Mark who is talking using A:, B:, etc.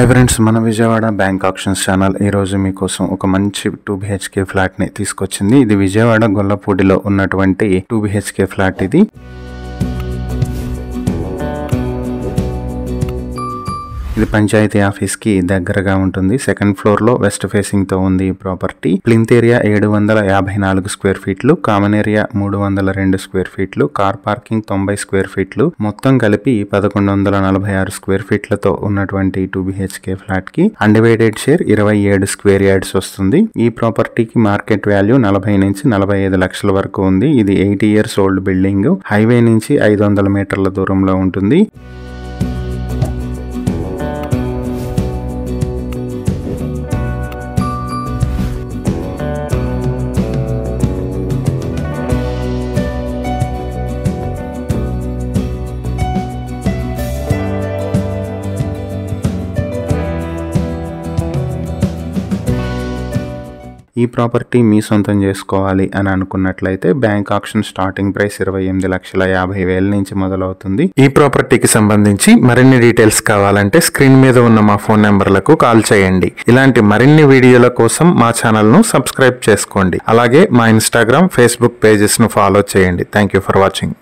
A: Hi friends, మన Vijayawada bank options channel ఈరోజు మీకోసం ఒక మంచి 2 BHK ఫ్లాట్ని తీసుకొచ్చింది. ఇది విజయవాడ గొల్లపూడిలో ఉన్నటువంటి 2 BHK ఫ్లాట్. ఇది పంచాయతీ ఆఫీస్ కి దగ్గరగా ఉంటుంది. సెకండ్ ఫ్లోర్ లో వెస్ట్ ఫేసింగ్ తో ఉంది ఈ ప్రాపర్టీ. ప్లింత్ ఏరియా 754 స్క్వేర్ ఫీట్లు, కామన్ ఏరియా 302 స్క్వేర్ ఫీట్లు, కార్ పార్కింగ్ 90 స్క్వేర్ ఫీట్లు, మొత్తం కలిపి 1146 స్క్వేర్ ఫీట్లతో ఉన్నటువంటి 2 BHK ఫ్లాట్ కి అన్డివైడెడ్ షేర్ 27 స్క్వేర్ యార్డ్స్ వస్తుంది. ఈ ప్రాపర్టీకి మార్కెట్ వాల్యూ 40 నుంచి 45 లక్షల వరకు ఉంది. ఇది 80 years ఓల్డ్ బిల్డింగ్. హైవే నుంచి 500 మీటర్ల దూరంలో ఉంటుంది. ఈ ప్రాపర్టీ మీ సొంతం చేసుకోవాలి అని అనుకున్నట్లయితే బ్యాంక్ ఆప్షన్ స్టార్టింగ్ ప్రైస్ 28,50,000 నుంచి మొదలవుతుంది. ఈ ప్రాపర్టీకి సంబంధించి మరిన్ని డీటెయిల్స్ కావాలంటే స్క్రీన్ మీద ఉన్న మా ఫోన్ నెంబర్లకు కాల్ చేయండి. ఇలాంటి మరిన్ని వీడియోల కోసం మా ఛానల్ ను సబ్స్క్రైబ్ చేసుకోండి. అలాగే మా ఇన్స్టాగ్రామ్, ఫేస్బుక్ పేజెస్ ను ఫాలో చేయండి. Thank you for watching.